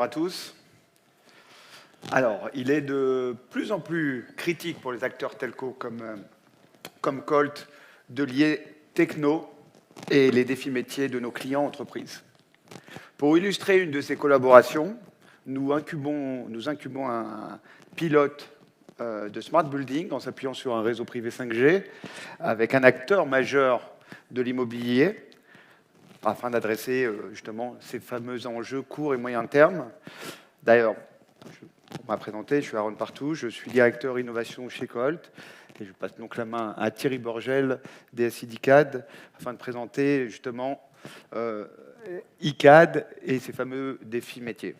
à tous. Alors, il est de plus en plus critique pour les acteurs telco comme Colt de lier techno et les défis métiers de nos clients entreprises. Pour illustrer une de ces collaborations, nous incubons un pilote de smart building en s'appuyant sur un réseau privé 5G avec un acteur majeur de l'immobilier afin d'adresser justement ces fameux enjeux court et moyen terme. D'ailleurs, on m'a présenté, je suis Aaron Partout, je suis directeur innovation chez Colt et je passe donc la main à Thierry Borgel, DSI d'ICAD, afin de présenter justement ICAD et ses fameux défis métiers.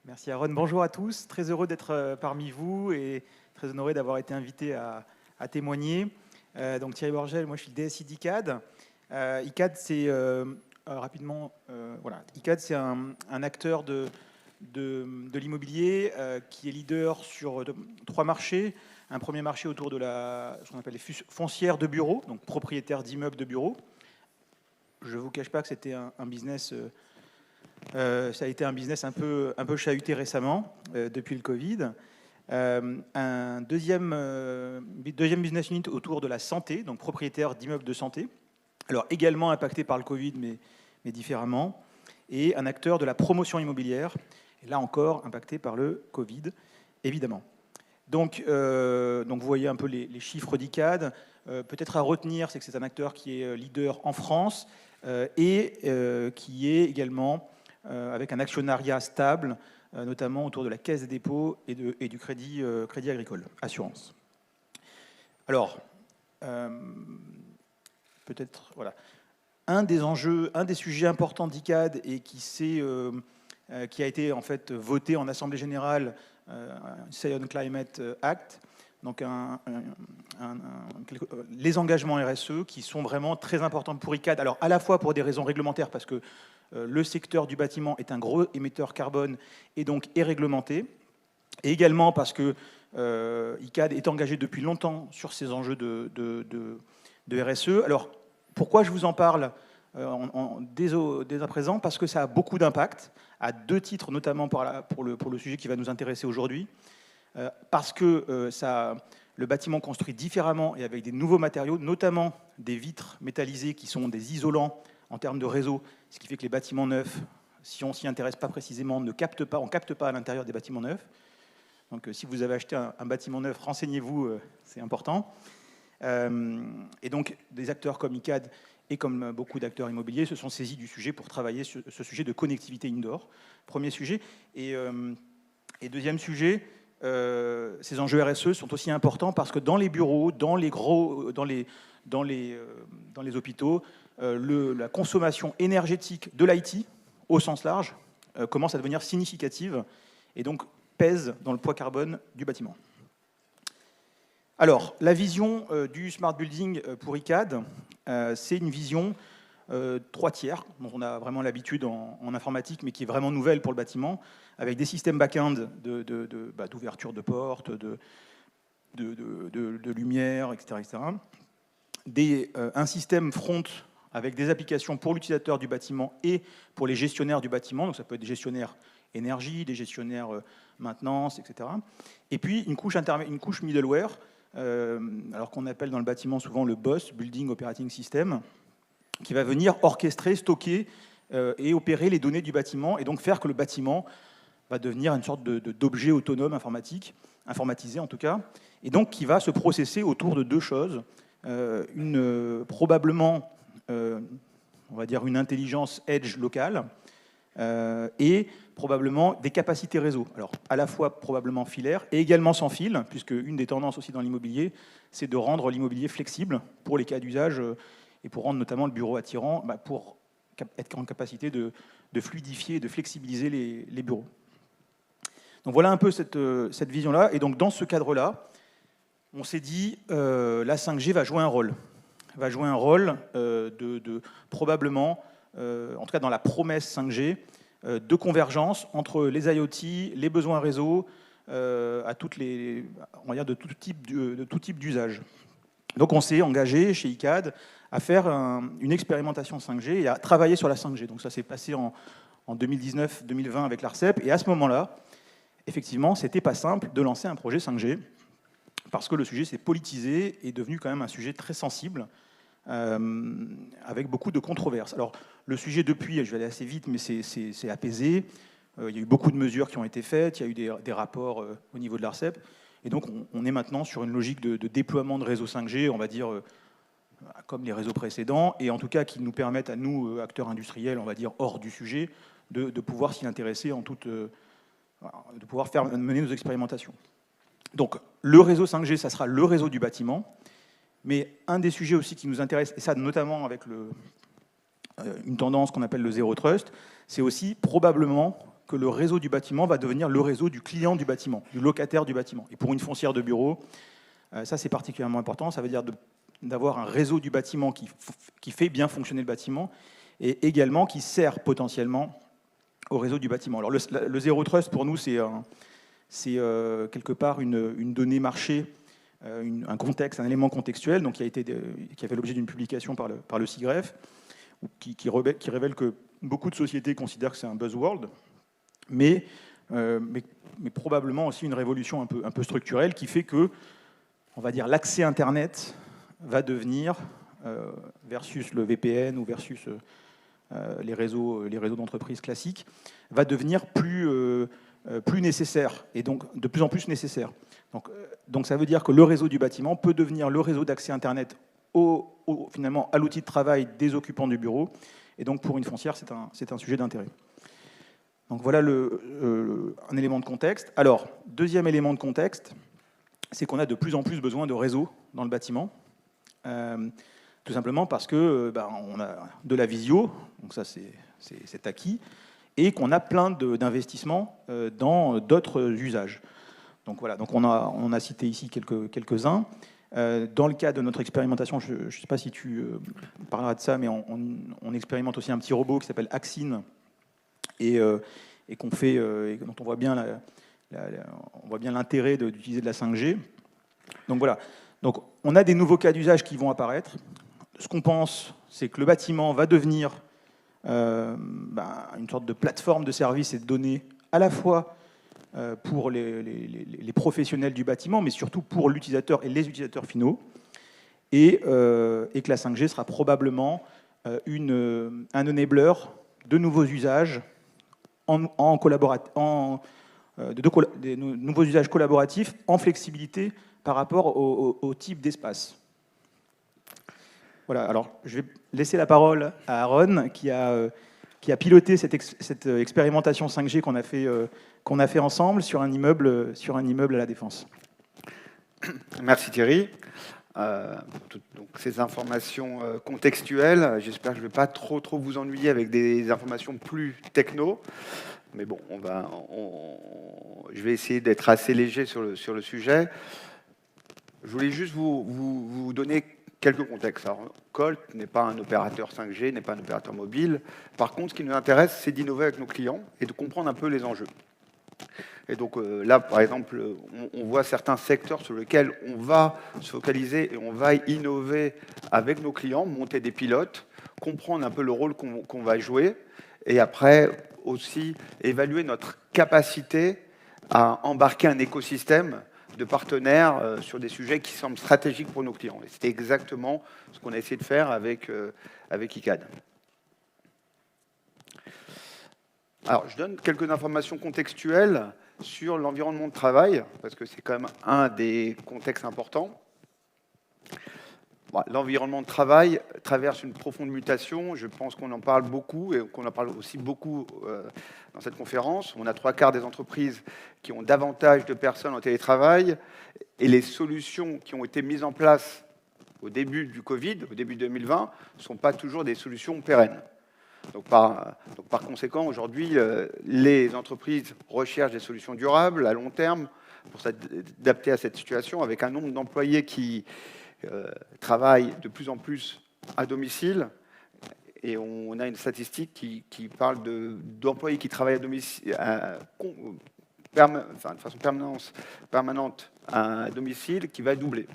Merci Aaron, bonjour à tous, très heureux d'être parmi vous et très honoré d'avoir été invité à témoigner. Donc Thierry Borgel, moi je suis le DSI d'ICAD. ICAD c'est rapidement, voilà, ICAD c'est un acteur de l'immobilier qui est leader sur 3 marchés. Un premier marché autour de ce qu'on appelle les foncières de bureaux, donc propriétaires d'immeubles de bureaux. Je ne vous cache pas que c'était un business, ça a été un business un peu chahuté récemment, depuis le Covid. Un deuxième business unit autour de la santé, donc propriétaire d'immeubles de santé. Alors également impacté par le Covid, mais différemment. Et un acteur de la promotion immobilière, et là encore impacté par le Covid, évidemment. Donc vous voyez un peu les chiffres d'ICAD. Peut-être à retenir, c'est que c'est un acteur qui est leader en France et qui est également avec un actionnariat stable, notamment autour de la Caisse des dépôts et du crédit agricole, assurance. Alors, peut-être, voilà. Un des sujets importants d'ICAD et qui a été en fait voté en Assemblée Générale, Say on Climate Act, donc les engagements RSE qui sont vraiment très importants pour ICAD. Alors à la fois pour des raisons réglementaires, parce que le secteur du bâtiment est un gros émetteur carbone et donc est réglementé, et également parce que ICAD est engagé depuis longtemps sur ces enjeux de RSE. Alors pourquoi je vous en parle dès à présent? Parce que ça a beaucoup d'impact, à 2 titres, notamment pour le sujet qui va nous intéresser aujourd'hui. Parce que le bâtiment construit différemment et avec des nouveaux matériaux, notamment des vitres métallisées qui sont des isolants en termes de réseau, ce qui fait que les bâtiments neufs, si on ne s'y intéresse pas précisément, on ne capte pas à l'intérieur des bâtiments neufs. Donc si vous avez acheté un bâtiment neuf, renseignez-vous, c'est important. Et donc des acteurs comme ICAD et comme beaucoup d'acteurs immobiliers se sont saisis du sujet pour travailler sur ce sujet de connectivité indoor. Premier sujet. Et deuxième sujet, ces enjeux RSE sont aussi importants parce que dans les bureaux, dans les hôpitaux, la consommation énergétique de l'IT, au sens large, commence à devenir significative et donc pèse dans le poids carbone du bâtiment. Alors, la vision du smart building pour ICAD, c'est une vision 3 tiers, dont on a vraiment l'habitude en informatique, mais qui est vraiment nouvelle pour le bâtiment, avec des systèmes back-end d'ouverture de portes, de lumière, etc. Un système front avec des applications pour l'utilisateur du bâtiment et pour les gestionnaires du bâtiment, donc ça peut être des gestionnaires énergie, des gestionnaires maintenance, etc. Et puis une couche middleware, alors qu'on appelle dans le bâtiment souvent le BOSS, Building Operating System, qui va venir orchestrer, stocker et opérer les données du bâtiment, et donc faire que le bâtiment va devenir une sorte d'objet autonome informatisé en tout cas, et donc qui va se processer autour de 2 choses. Probablement, on va dire une intelligence edge locale, et probablement des capacités réseau. Alors, à la fois probablement filaire et également sans fil, puisque une des tendances aussi dans l'immobilier, c'est de rendre l'immobilier flexible pour les cas d'usage et pour rendre notamment le bureau attirant, pour être en capacité de fluidifier et de flexibiliser les bureaux. Donc voilà un peu cette vision-là. Et donc dans ce cadre-là, on s'est dit la 5G va jouer un rôle. Va jouer un rôle probablement, en tout cas dans la promesse 5G, de convergence entre les IoT, les besoins réseau, on va dire de tout type d'usage. Donc on s'est engagé chez ICAD à faire une expérimentation 5G et à travailler sur la 5G. Donc ça s'est passé en 2019-2020 avec l'ARCEP. Et à ce moment-là, effectivement, c'était pas simple de lancer un projet 5G, parce que le sujet s'est politisé et est devenu quand même un sujet très sensible, avec beaucoup de controverses. Alors, le sujet depuis, je vais aller assez vite, mais c'est apaisé. Il y a eu beaucoup de mesures qui ont été faites, il y a eu des rapports au niveau de l'ARCEP. Et donc, on est maintenant sur une logique de déploiement de réseaux 5G, on va dire, comme les réseaux précédents, et en tout cas qui nous permettent à nous, acteurs industriels, on va dire, hors du sujet, de pouvoir s'y intéresser en toute... de pouvoir mener nos expérimentations. Donc, le réseau 5G, ça sera le réseau du bâtiment. Mais un des sujets aussi qui nous intéresse, et ça notamment avec une tendance qu'on appelle le Zero Trust, c'est aussi probablement que le réseau du bâtiment va devenir le réseau du client du bâtiment, du locataire du bâtiment. Et pour une foncière de bureau, ça c'est particulièrement important. Ça veut dire d'avoir un réseau du bâtiment qui fait bien fonctionner le bâtiment et également qui sert potentiellement au réseau du bâtiment. Alors le Zero Trust, pour nous, c'est quelque part une donnée marché, un contexte, un élément contextuel, donc qui a fait l'objet d'une publication par le CIGREF, qui révèle que beaucoup de sociétés considèrent que c'est un buzzword, mais probablement aussi une révolution un peu structurelle qui fait que, on va dire, l'accès Internet va devenir, versus le VPN ou versus les réseaux d'entreprises classiques, va devenir plus nécessaire, et donc de plus en plus nécessaire. Donc ça veut dire que le réseau du bâtiment peut devenir le réseau d'accès Internet finalement à l'outil de travail des occupants du bureau, et donc pour une foncière, c'est un sujet d'intérêt. Donc voilà un élément de contexte. Alors, deuxième élément de contexte, c'est qu'on a de plus en plus besoin de réseaux dans le bâtiment, tout simplement parce que on a de la visio, donc ça c'est acquis, et qu'on a plein d'investissements dans d'autres usages. Donc voilà, donc on a cité ici quelques-uns. Dans le cadre de notre expérimentation, je ne sais pas si tu parleras de ça, mais on expérimente aussi un petit robot qui s'appelle Axine, et qu'on fait, et dont on voit bien l'intérêt d'utiliser de la 5G. Donc voilà, donc on a des nouveaux cas d'usage qui vont apparaître. Ce qu'on pense, c'est que le bâtiment va devenir une sorte de plateforme de services et de données à la fois pour les professionnels du bâtiment, mais surtout pour l'utilisateur et les utilisateurs finaux, et que la 5G sera probablement un enabler de nouveaux usages des nouveaux usages collaboratifs en flexibilité par rapport au type d'espace. Voilà, alors je vais laisser la parole à Aaron, qui a piloté cette expérimentation 5G qu'on a fait ensemble sur un immeuble à La Défense. Merci Thierry. Donc, ces informations contextuelles, j'espère que je ne vais pas trop vous ennuyer avec des informations plus techno, mais bon, je vais essayer d'être assez léger sur le sujet. Je voulais juste vous donner quelques contextes. Alors, Colt n'est pas un opérateur 5G, n'est pas un opérateur mobile. Par contre, ce qui nous intéresse, c'est d'innover avec nos clients et de comprendre un peu les enjeux. Et donc là, par exemple, on voit certains secteurs sur lesquels on va se focaliser et on va innover avec nos clients, monter des pilotes, comprendre un peu le rôle qu'on va jouer, et après aussi évaluer notre capacité à embarquer un écosystème de partenaires sur des sujets qui semblent stratégiques pour nos clients. Et c'était exactement ce qu'on a essayé de faire avec ICAD. Alors, je donne quelques informations contextuelles sur l'environnement de travail, parce que c'est quand même un des contextes importants. Bon, l'environnement de travail traverse une profonde mutation. Je pense qu'on en parle beaucoup et qu'on en parle aussi beaucoup dans cette conférence. On a 3/4 des entreprises qui ont davantage de personnes en télétravail, et les solutions qui ont été mises en place au début du Covid, au début 2020, ne sont pas toujours des solutions pérennes. Donc par conséquent, aujourd'hui, les entreprises recherchent des solutions durables, à long terme, pour s'adapter à cette situation, avec un nombre d'employés qui travaillent de plus en plus à domicile. Et on a une statistique qui parle d'employés qui travaillent à domicile, de façon permanente à domicile, qui va doubler.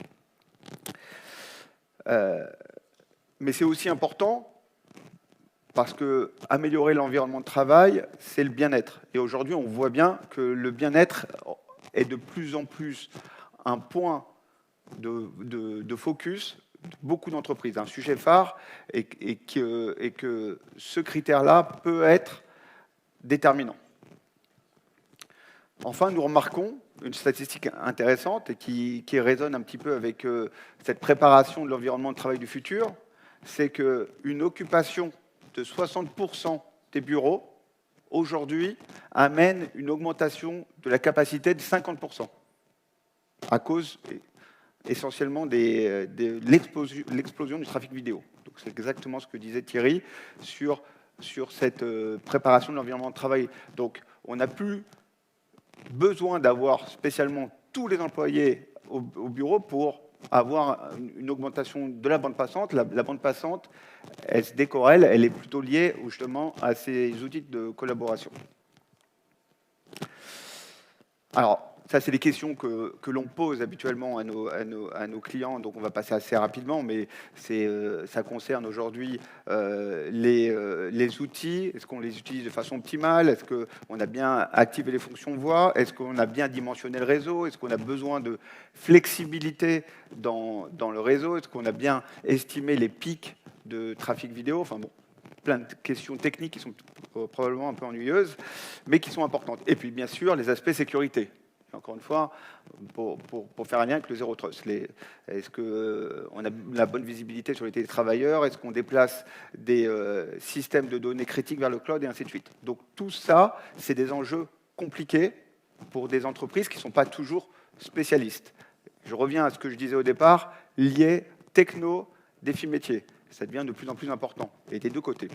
Mais c'est aussi important, parce que améliorer l'environnement de travail, c'est le bien-être. Et aujourd'hui, on voit bien que le bien-être est de plus en plus un point de focus de beaucoup d'entreprises, un sujet phare, et que ce critère-là peut être déterminant. Enfin, nous remarquons une statistique intéressante et qui résonne un petit peu avec cette préparation de l'environnement de travail du futur, c'est qu'une occupation de 60% des bureaux, aujourd'hui, amène une augmentation de la capacité de 50%, à cause essentiellement de l'explosion du trafic vidéo. Donc c'est exactement ce que disait Thierry sur cette préparation de l'environnement de travail. Donc on n'a plus besoin d'avoir spécialement tous les employés au bureau pour avoir une augmentation de la bande passante. La bande passante, elle se décorrèle, elle est plutôt liée justement à ces outils de collaboration. Alors, ça, c'est des questions que l'on pose habituellement à nos clients, donc on va passer assez rapidement, mais ça concerne aujourd'hui les outils. Est-ce qu'on les utilise de façon optimale? Est-ce qu'on a bien activé les fonctions voix? Est-ce qu'on a bien dimensionné le réseau? Est-ce qu'on a besoin de flexibilité dans le réseau? Est-ce qu'on a bien estimé les pics de trafic vidéo? Enfin bon, plein de questions techniques qui sont probablement un peu ennuyeuses, mais qui sont importantes. Et puis, bien sûr, les aspects sécurité. Encore une fois, pour faire un lien avec le Zero Trust. Est-ce qu'on a la bonne visibilité sur les télétravailleurs? Est-ce qu'on déplace des systèmes de données critiques vers le cloud et ainsi de suite? Donc tout ça, c'est des enjeux compliqués pour des entreprises qui ne sont pas toujours spécialistes. Je reviens à ce que je disais au départ, lié techno, défi métier. Ça devient de plus en plus important, et des deux côtés.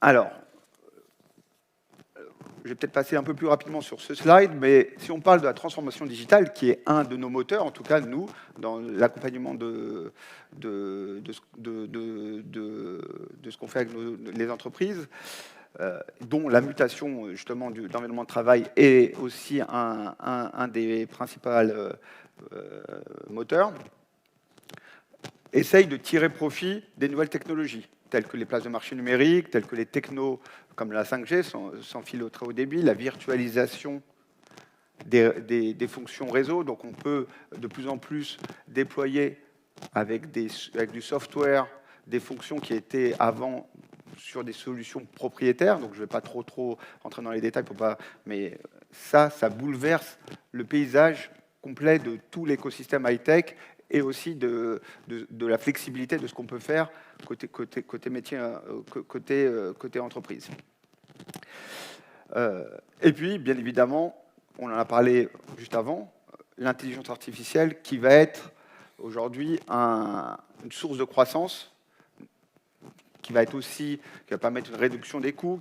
Alors, je vais peut-être passer un peu plus rapidement sur ce slide, mais si on parle de la transformation digitale, qui est un de nos moteurs, en tout cas nous, dans l'accompagnement de ce qu'on fait avec les entreprises, dont la mutation justement de l'environnement de travail est aussi un des principaux moteurs, essaye de tirer profit des nouvelles technologies, telles que les places de marché numériques, telles que les technos comme la 5G, sans fil au très haut débit, la virtualisation des fonctions réseau. Donc on peut de plus en plus déployer avec du software des fonctions qui étaient avant sur des solutions propriétaires. Donc je ne vais pas trop entrer dans les détails, mais ça bouleverse le paysage complet de tout l'écosystème high-tech et aussi de la flexibilité de ce qu'on peut faire côté métier, côté entreprise. Et puis, bien évidemment, on en a parlé juste avant, l'intelligence artificielle qui va être aujourd'hui une source de croissance, qui va permettre une réduction des coûts,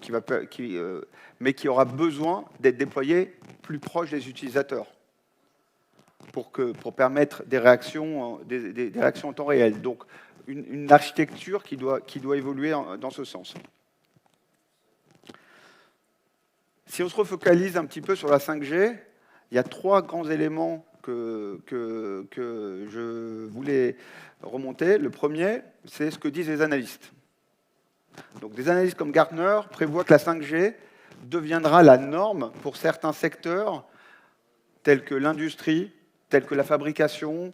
mais qui aura besoin d'être déployée plus proche des utilisateurs, pour permettre des réactions en temps réel. Donc, une architecture qui doit évoluer dans ce sens. Si on se refocalise un petit peu sur la 5G, il y a 3 grands éléments que je voulais remonter. Le premier, c'est ce que disent les analystes. Donc, des analystes comme Gartner prévoient que la 5G deviendra la norme pour certains secteurs tels que l'industrie, tels que la fabrication,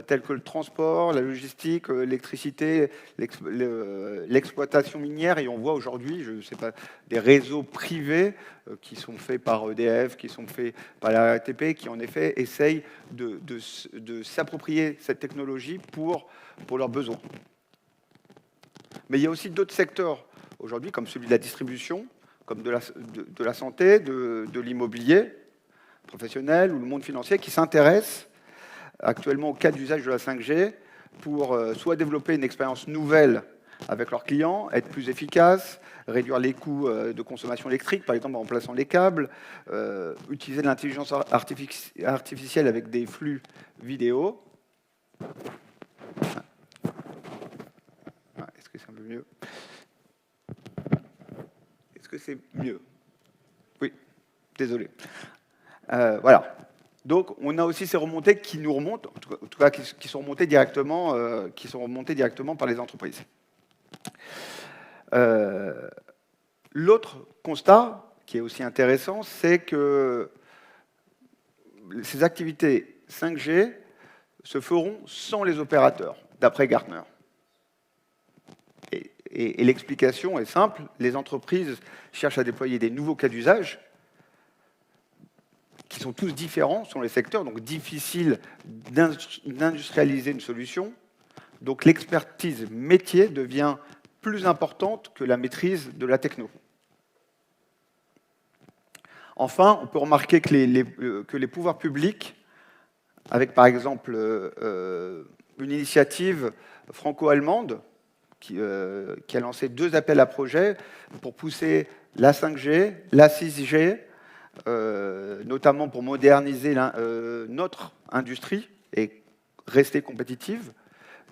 tels que le transport, la logistique, l'électricité, l'exploitation minière. Et on voit aujourd'hui, je ne sais pas, des réseaux privés qui sont faits par EDF, qui sont faits par la RATP, qui en effet essayent de s'approprier cette technologie pour leurs besoins. Mais il y a aussi d'autres secteurs aujourd'hui, comme celui de la distribution, comme de la santé, de l'immobilier professionnel ou le monde financier, qui s'intéressent actuellement au cas d'usage de la 5G pour soit développer une expérience nouvelle avec leurs clients, être plus efficace, réduire les coûts de consommation électrique, par exemple en remplaçant les câbles, utiliser de l'intelligence artificielle avec des flux vidéo. Est-ce que c'est un peu mieux? Est-ce que c'est mieux? Oui, désolé. Voilà. Donc, on a aussi ces remontées qui nous remontent, en tout cas qui sont remontées directement, par les entreprises. L'autre constat, qui est aussi intéressant, c'est que ces activités 5G se feront sans les opérateurs, d'après Gartner. Et l'explication est simple, les entreprises cherchent à déployer des nouveaux cas d'usage qui sont tous différents selon les secteurs, donc difficile d'industrialiser une solution. Donc l'expertise métier devient plus importante que la maîtrise de la techno. Enfin, on peut remarquer que les pouvoirs publics, avec par exemple une initiative franco-allemande qui a lancé 2 appels à projets pour pousser la 5G, la 6G, notamment pour moderniser notre industrie et rester compétitive.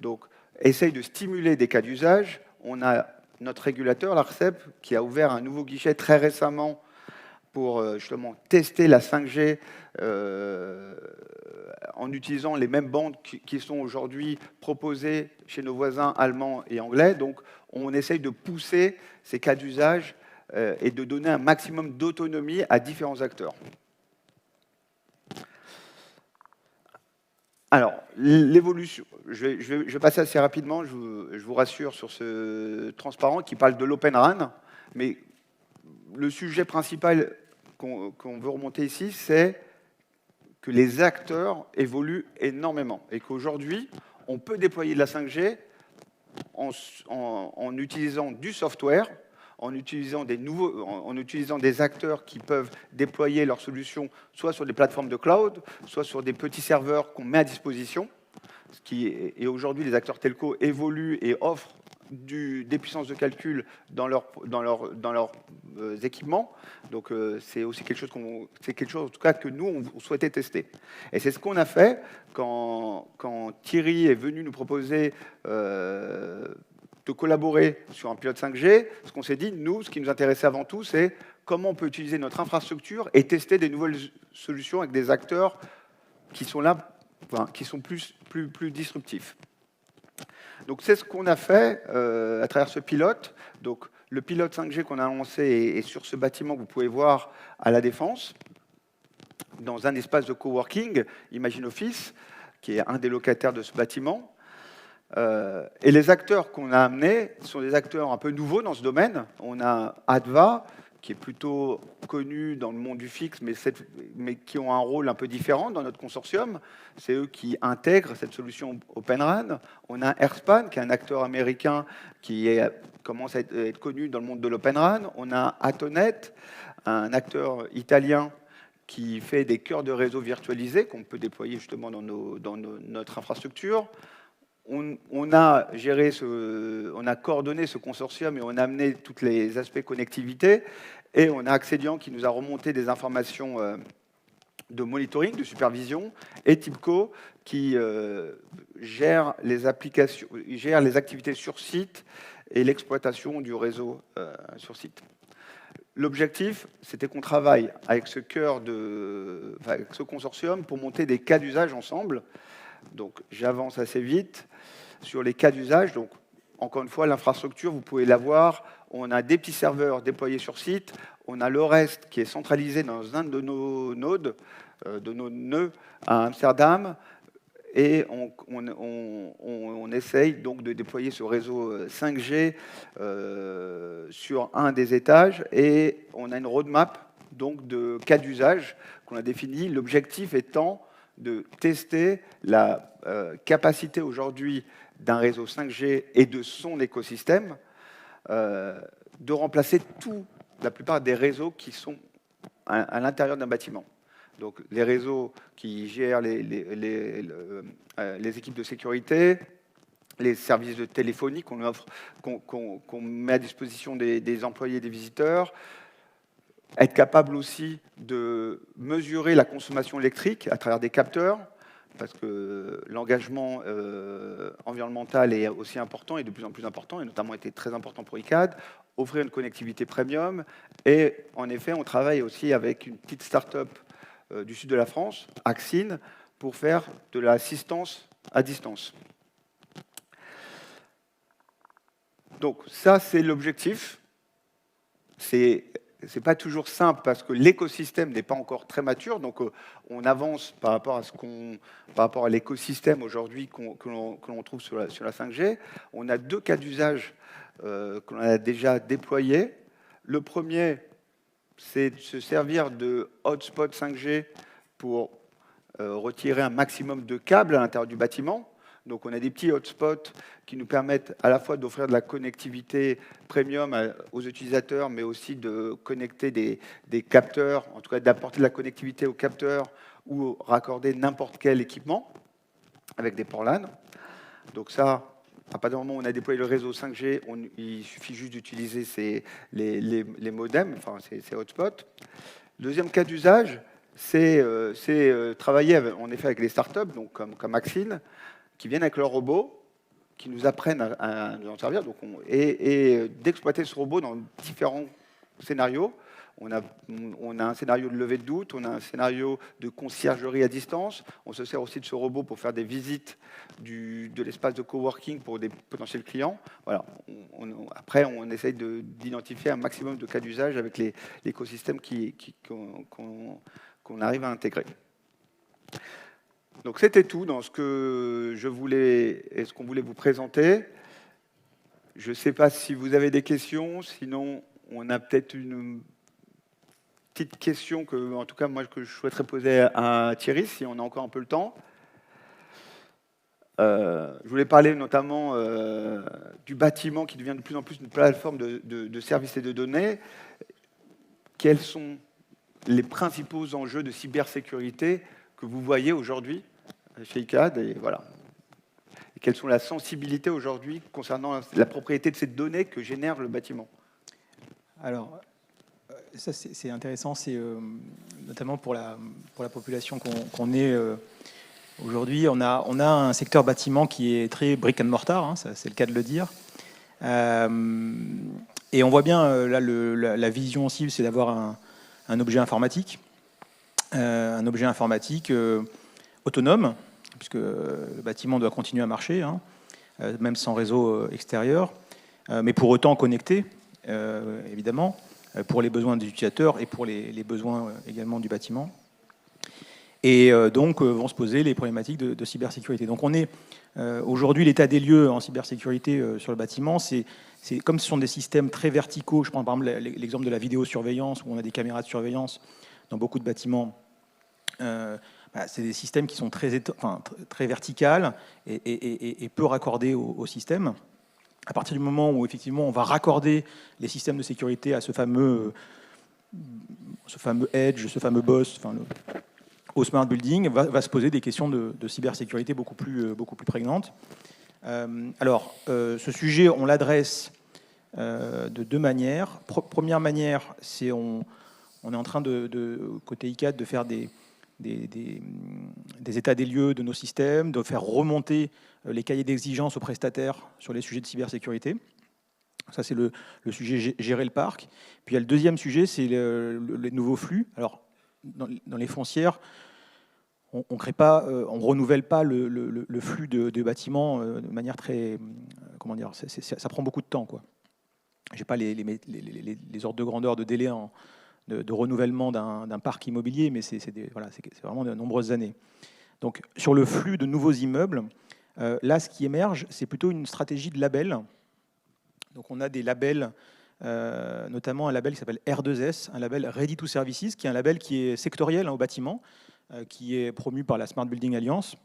Donc, essaye de stimuler des cas d'usage. On a notre régulateur, l'ARCEP, qui a ouvert un nouveau guichet très récemment pour justement tester la 5G en utilisant les mêmes bandes qui sont aujourd'hui proposées chez nos voisins allemands et anglais. Donc, on essaye de pousser ces cas d'usage et de donner un maximum d'autonomie à différents acteurs. Alors, l'évolution, je vais passer assez rapidement, je vous rassure sur ce transparent qui parle de l'Open RAN, mais le sujet principal qu'on veut remonter ici, c'est que les acteurs évoluent énormément et qu'aujourd'hui, on peut déployer de la 5G en utilisant du software, en utilisant des acteurs qui peuvent déployer leurs solutions soit sur des plateformes de cloud, soit sur des petits serveurs qu'on met à disposition. Et aujourd'hui, les acteurs telco évoluent et offrent des puissances de calcul dans leurs équipements. Donc, c'est aussi quelque chose en tout cas que nous, on souhaitait tester. Et c'est ce qu'on a fait quand Thierry est venu nous proposer de collaborer sur un pilote 5G. Ce qu'on s'est dit, nous, ce qui nous intéressait avant tout, c'est comment on peut utiliser notre infrastructure et tester des nouvelles solutions avec des acteurs qui sont là, qui sont plus disruptifs. Donc c'est ce qu'on a fait à travers ce pilote. Donc le pilote 5G qu'on a lancé est sur ce bâtiment que vous pouvez voir à La Défense, dans un espace de coworking, Imagine Office, qui est un des locataires de ce bâtiment. Et les acteurs qu'on a amenés sont des acteurs un peu nouveaux dans ce domaine. On a Adva, qui est plutôt connu dans le monde du fixe, mais qui ont un rôle un peu différent dans notre consortium. C'est eux qui intègrent cette solution Open RAN. On a Airspan, qui est un acteur américain qui commence à être connu dans le monde de l'Open RAN. On a Atonet, un acteur italien qui fait des cœurs de réseau virtualisés qu'on peut déployer justement dans notre infrastructure. On a coordonné ce consortium et on a amené tous les aspects connectivité. Et on a Accedian qui nous a remonté des informations de monitoring, de supervision, et TIBCO qui gère les activités sur site et l'exploitation du réseau sur site. L'objectif, c'était qu'on travaille avec ce consortium pour monter des cas d'usage ensemble. Donc, j'avance assez vite sur les cas d'usage. Donc, encore une fois, l'infrastructure, vous pouvez la voir. On a des petits serveurs déployés sur site. On a le reste qui est centralisé dans un de nos nodes, de nos nœuds à Amsterdam. Et on essaye donc de déployer ce réseau 5G sur un des étages. Et on a une roadmap donc, de cas d'usage qu'on a défini. L'objectif étant de tester la capacité aujourd'hui d'un réseau 5G et de son écosystème de remplacer la plupart des réseaux qui sont à l'intérieur d'un bâtiment. Donc les réseaux qui gèrent les équipes de sécurité, les services de téléphonie qu'on met à disposition des employés et des visiteurs, être capable aussi de mesurer la consommation électrique à travers des capteurs, parce que l'engagement environnemental est aussi important et de plus en plus important, et notamment était très important pour ICAD, offrir une connectivité premium. Et en effet, on travaille aussi avec une petite start-up du sud de la France, Axine, pour faire de l'assistance à distance. Donc ça, c'est l'objectif. C'est pas toujours simple parce que l'écosystème n'est pas encore très mature. Donc on avance par rapport à l'écosystème aujourd'hui que l'on trouve sur la 5G. On a 2 cas d'usage que l'on a déjà déployés. Le premier, c'est de se servir de hotspot 5G pour retirer un maximum de câbles à l'intérieur du bâtiment. Donc on a des petits hotspots qui nous permettent à la fois d'offrir de la connectivité premium aux utilisateurs, mais aussi de connecter des capteurs, en tout cas d'apporter de la connectivité aux capteurs ou raccorder n'importe quel équipement avec des ports LAN. Donc ça, à partir du moment où on a déployé le réseau 5G, il suffit juste d'utiliser les modems, enfin ces hotspots. Deuxième cas d'usage, c'est travailler en effet avec les startups, donc comme Axine, qui viennent avec leurs robots, qui nous apprennent à nous en servir, donc et d'exploiter ce robot dans différents scénarios. On a un scénario de levée de doute, on a un scénario de conciergerie à distance, on se sert aussi de ce robot pour faire des visites de l'espace de coworking pour des potentiels clients. Voilà. Après, on essaye d'identifier un maximum de cas d'usage avec l'écosystème qu'on arrive à intégrer. Donc c'était tout dans ce que je voulais et ce qu'on voulait vous présenter. Je ne sais pas si vous avez des questions, sinon on a peut-être une petite question que, en tout cas, moi, que je souhaiterais poser à Thierry, si on a encore un peu le temps. Je voulais parler notamment du bâtiment qui devient de plus en plus une plateforme de services et de données. Quels sont les principaux enjeux de cybersécurité que vous voyez aujourd'hui chez ICAD, et voilà. Et quelles sont la sensibilité aujourd'hui concernant la propriété de ces données que génère le bâtiment? Alors, ça c'est intéressant, c'est notamment pour la population qu'on est aujourd'hui. On a un secteur bâtiment qui est très brick and mortar, hein, c'est le cas de le dire. Et on voit bien, là, la vision cible, c'est d'avoir un objet informatique. Autonome, puisque le bâtiment doit continuer à marcher, hein, même sans réseau extérieur, mais pour autant connecté, évidemment, pour les besoins des utilisateurs et pour les besoins également du bâtiment. Et donc vont se poser les problématiques de cybersécurité. Donc on est aujourd'hui, l'état des lieux en cybersécurité sur le bâtiment, c'est comme ce sont des systèmes très verticaux. Je prends par exemple l'exemple de la vidéosurveillance, où on a des caméras de surveillance dans beaucoup de bâtiments. C'est des systèmes qui sont très verticales et peu raccordés au système. À partir du moment où effectivement on va raccorder les systèmes de sécurité à ce fameux edge, ce fameux boss, au smart building, va se poser des questions de cybersécurité beaucoup plus prégnantes. Alors, ce sujet, on l'adresse de 2 manières. Première manière, c'est on est en train côté ICAD, de faire des états des lieux de nos systèmes, de faire remonter les cahiers d'exigence aux prestataires sur les sujets de cybersécurité. Ça, c'est le sujet gérer le parc. Puis il y a le deuxième sujet, c'est les nouveaux flux. Alors, dans les foncières, on renouvelle pas le flux de bâtiments de manière très... comment dire, ça prend beaucoup de temps, quoi. Je n'ai pas les ordres de grandeur de délai de renouvellement d'un parc immobilier, mais c'est vraiment de nombreuses années. Donc, sur le flux de nouveaux immeubles, là, ce qui émerge, c'est plutôt une stratégie de label. Donc, on a des labels, notamment un label qui s'appelle R2S, un label Ready to Services, qui est un label qui est sectoriel, hein, au bâtiment, qui est promu par la Smart Building Alliance.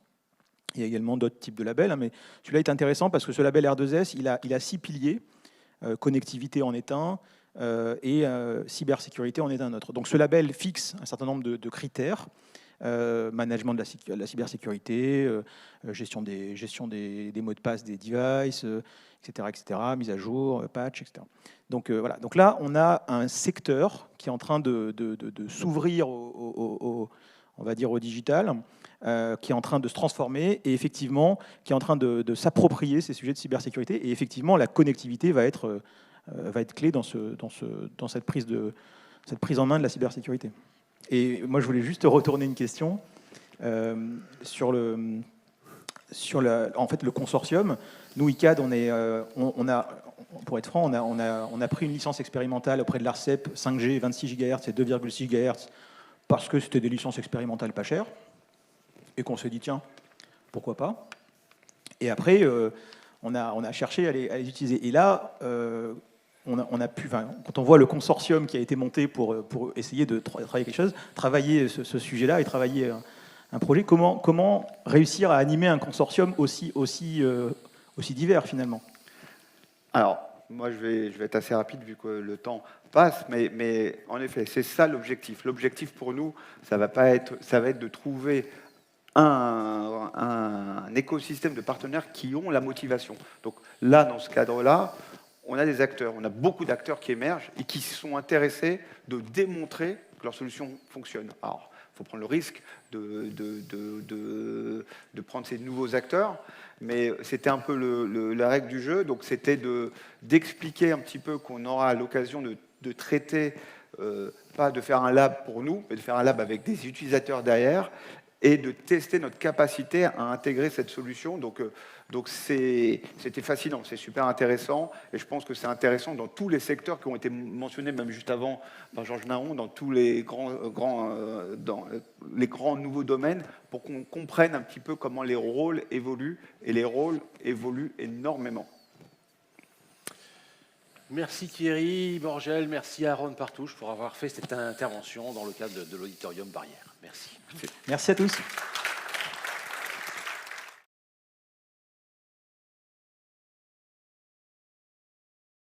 Il y a également d'autres types de labels, hein, mais celui-là est intéressant parce que ce label R2S, il a 6 piliers. Connectivité en est un, et cybersécurité en est un autre. Donc ce label fixe un certain nombre de critères, management de la cybersécurité, gestion des mots de passe des devices, etc., mise à jour, patch, etc. Donc voilà. Donc là, on a un secteur qui est en train de s'ouvrir on va dire au digital, qui est en train de se transformer et effectivement qui est en train de s'approprier ces sujets de cybersécurité. Et effectivement, la connectivité va être clé dans cette prise en main de la cybersécurité. Et moi, je voulais juste retourner une question sur en fait, le consortium. Nous, ICAD, pour être franc, on a pris une licence expérimentale auprès de l'ARCEP, 5G, 26 GHz et 2,6 GHz, parce que c'était des licences expérimentales pas chères, et qu'on s'est dit, tiens, pourquoi pas. Et après, on a cherché à les utiliser. Et là, on a pu, quand on voit le consortium qui a été monté pour essayer de travailler quelque chose, travailler ce sujet-là et travailler un projet, comment réussir à animer un consortium aussi divers finalement? Alors, moi, je vais être assez rapide vu que le temps passe, mais en effet, c'est ça l'objectif. L'objectif pour nous, ça va être de trouver un écosystème de partenaires qui ont la motivation. Donc là, dans ce cadre-là, on a des acteurs, on a beaucoup d'acteurs qui émergent et qui sont intéressés de démontrer que leur solution fonctionne. Alors, il faut prendre le risque de prendre ces nouveaux acteurs, mais c'était un peu la règle du jeu. Donc c'était d'expliquer un petit peu qu'on aura l'occasion de traiter, pas de faire un lab pour nous, mais de faire un lab avec des utilisateurs derrière, et de tester notre capacité à intégrer cette solution. Donc c'était fascinant, c'est super intéressant, et je pense que c'est intéressant dans tous les secteurs qui ont été mentionnés, même juste avant par Georges Naon, dans tous les dans les grands nouveaux domaines, pour qu'on comprenne un petit peu comment les rôles évoluent, et les rôles évoluent énormément. Merci Thierry Borgel, merci Aaron Partouche pour avoir fait cette intervention dans le cadre de l'auditorium Barrière. Merci. Merci à tous.